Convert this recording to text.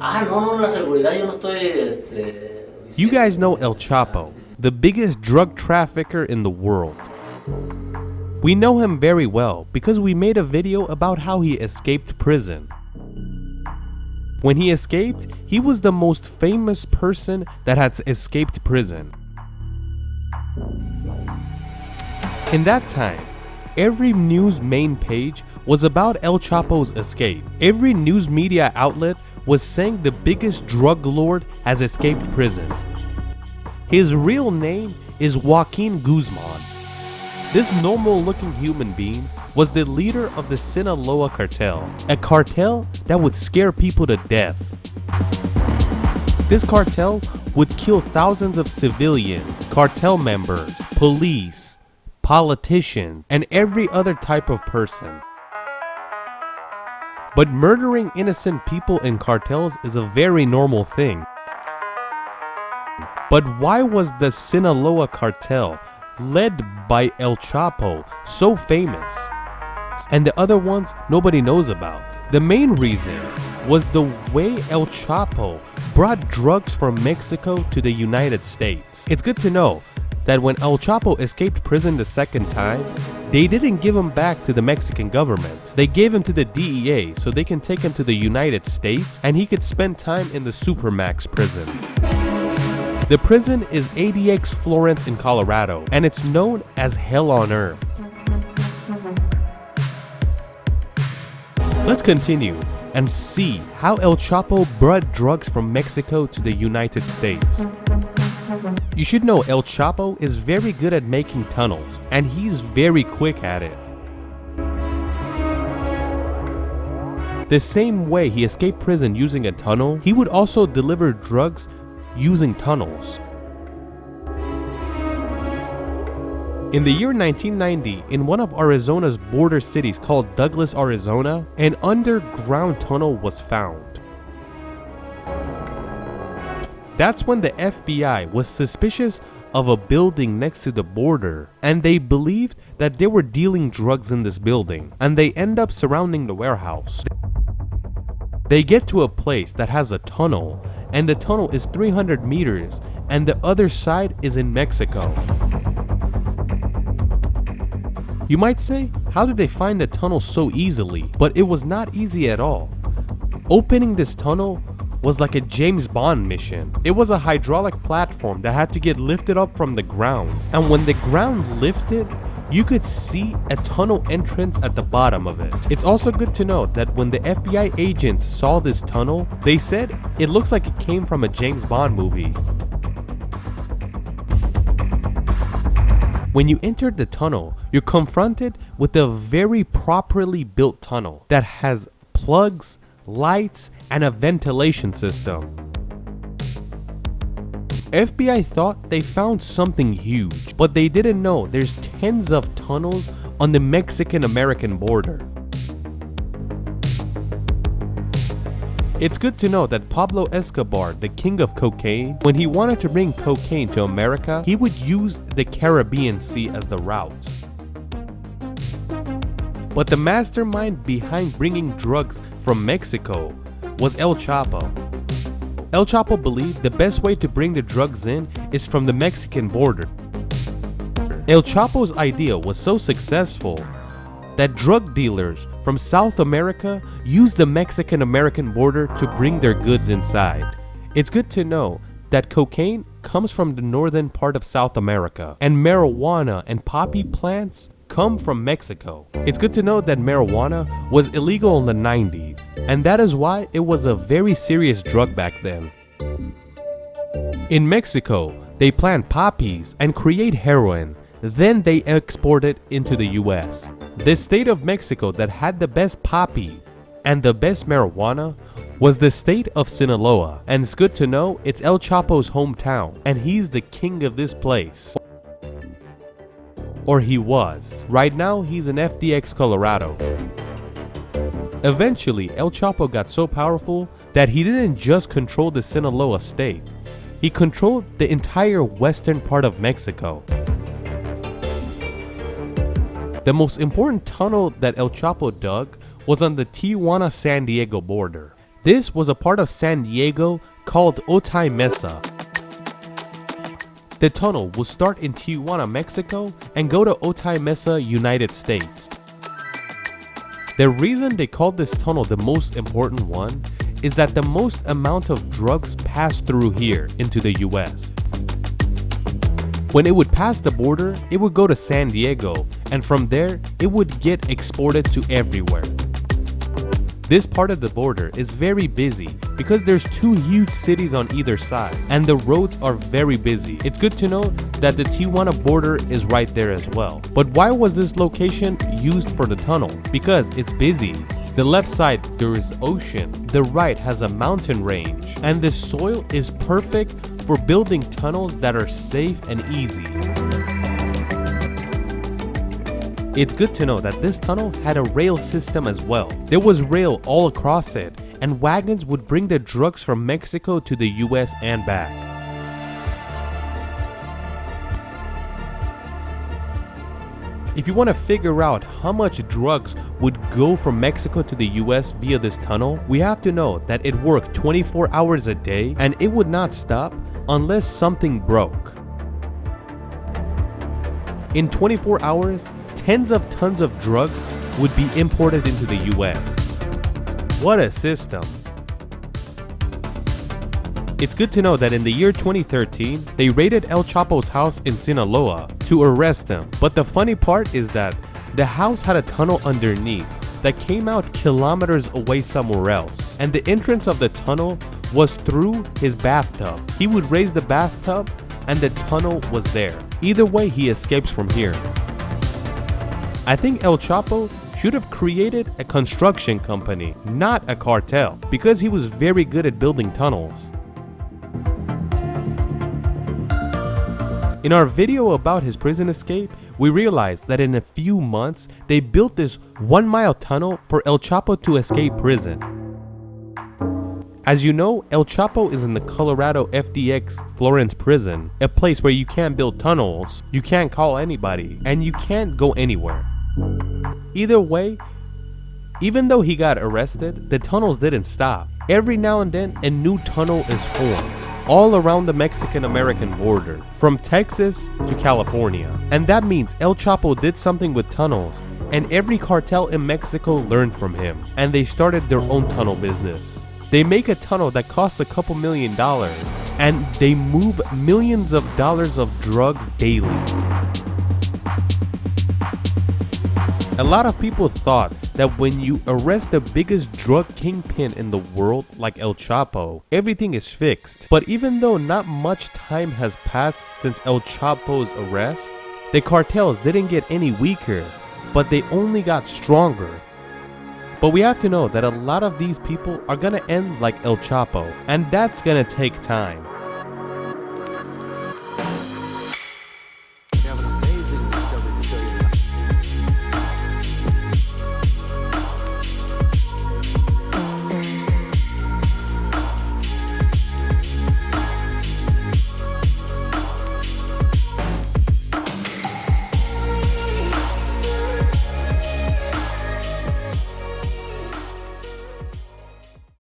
Ah, no, no, la seguridad, yo no estoy, You guys know El Chapo, the biggest drug trafficker in the world. We know him very well because we made a video about how he escaped prison. When he escaped, he was the most famous person that had escaped prison. In that time, every news main page was about El Chapo's escape. Every news media outlet was saying the biggest drug lord has escaped prison. His real name is Joaquin Guzman. This normal-looking human being was the leader of the Sinaloa cartel, a cartel that would scare people to death. This cartel would kill thousands of civilians, cartel members, police, politicians, and every other type of person. But murdering innocent people in cartels is a very normal thing. But why was the Sinaloa cartel, led by El Chapo, so famous? And the other ones nobody knows about. The main reason was the way El Chapo brought drugs from Mexico to the United States. It's good to know that when El Chapo escaped prison the second time, they didn't give him back to the Mexican government. They gave him to the DEA so they can take him to the United States and he could spend time in the Supermax prison. The prison is ADX Florence in Colorado, and it's known as Hell on Earth. Let's continue and see how El Chapo brought drugs from Mexico to the United States. You should know El Chapo is very good at making tunnels, and he's very quick at it. The same way he escaped prison using a tunnel, he would also deliver drugs using tunnels. In the year 1990, in one of Arizona's border cities called Douglas, Arizona, an underground tunnel was found. That's when the FBI was suspicious of a building next to the border, and they believed that they were dealing drugs in this building, and they end up surrounding the warehouse. They get to a place that has a tunnel, and the tunnel is 300 meters, and the other side is in Mexico. You might say, how did they find the tunnel so easily? But it was not easy at all. Opening this tunnel was like a James Bond mission. It was a hydraulic platform that had to get lifted up from the ground. And when the ground lifted, you could see a tunnel entrance at the bottom of it. It's also good to know that when the FBI agents saw this tunnel, they said it looks like it came from a James Bond movie. When you entered the tunnel, you're confronted with a very properly built tunnel that has plugs, lights, and a ventilation system. FBI thought they found something huge, but they didn't know there's tens of tunnels on the Mexican-American border. It's good to know that Pablo Escobar, the king of cocaine, when he wanted to bring cocaine to America, he would use the Caribbean Sea as the route. But the mastermind behind bringing drugs from Mexico was El Chapo. El Chapo believed the best way to bring the drugs in is from the Mexican border. El Chapo's idea was so successful that drug dealers from South America used the Mexican-American border to bring their goods inside. It's good to know that cocaine comes from the northern part of South America, and marijuana and poppy plants come from Mexico. It's good to know that marijuana was illegal in the 90s, and that is why it was a very serious drug back then. In Mexico, they plant poppies and create heroin, then they export it into the US. The state of Mexico that had the best poppy and the best marijuana was the state of Sinaloa, and it's good to know it's El Chapo's hometown, and he's the king of this place. Or he was. Right now, he's in FDX, Colorado. Eventually, El Chapo got so powerful that he didn't just control the Sinaloa state. He controlled the entire western part of Mexico. The most important tunnel that El Chapo dug was on the Tijuana-San Diego border. This was a part of San Diego called Otay Mesa. The tunnel will start in Tijuana, Mexico and go to Otay Mesa, United States. The reason they called this tunnel the most important one is that the most amount of drugs pass through here into the US. When it would pass the border, it would go to San Diego, and from there, it would get exported to everywhere. This part of the border is very busy because there's two huge cities on either side and the roads are very busy. It's good to know that the Tijuana border is right there as well. But why was this location used for the tunnel? Because it's busy. The left side there is ocean, the right has a mountain range, and the soil is perfect for building tunnels that are safe and easy. It's good to know that this tunnel had a rail system as well. There was rail all across it, and wagons would bring the drugs from Mexico to the US and back. If you want to figure out how much drugs would go from Mexico to the US via this tunnel, we have to know that it worked 24 hours a day and it would not stop unless something broke. In 24 hours, tens of tons of drugs would be imported into the US. What a system! It's good to know that in the year 2013, they raided El Chapo's house in Sinaloa to arrest him. But the funny part is that the house had a tunnel underneath that came out kilometers away somewhere else. And the entrance of the tunnel was through his bathtub. He would raise the bathtub and the tunnel was there. Either way, he escapes from here. I think El Chapo should have created a construction company, not a cartel, because he was very good at building tunnels. In our video about his prison escape, we realized that in a few months, they built this 1-mile tunnel for El Chapo to escape prison. As you know, El Chapo is in the Colorado FDX Florence prison, a place where you can't build tunnels, you can't call anybody, and you can't go anywhere. Either way, even though he got arrested, the tunnels didn't stop. Every now and then, a new tunnel is formed all around the Mexican-American border, from Texas to California. And that means El Chapo did something with tunnels, and every cartel in Mexico learned from him, and they started their own tunnel business. They make a tunnel that costs a couple $1 million, and they move millions of dollars of drugs daily. A lot of people thought that when you arrest the biggest drug kingpin in the world like El Chapo, everything is fixed. But even though not much time has passed since El Chapo's arrest, the cartels didn't get any weaker, but they only got stronger. But we have to know that a lot of these people are gonna end like El Chapo, and that's gonna take time.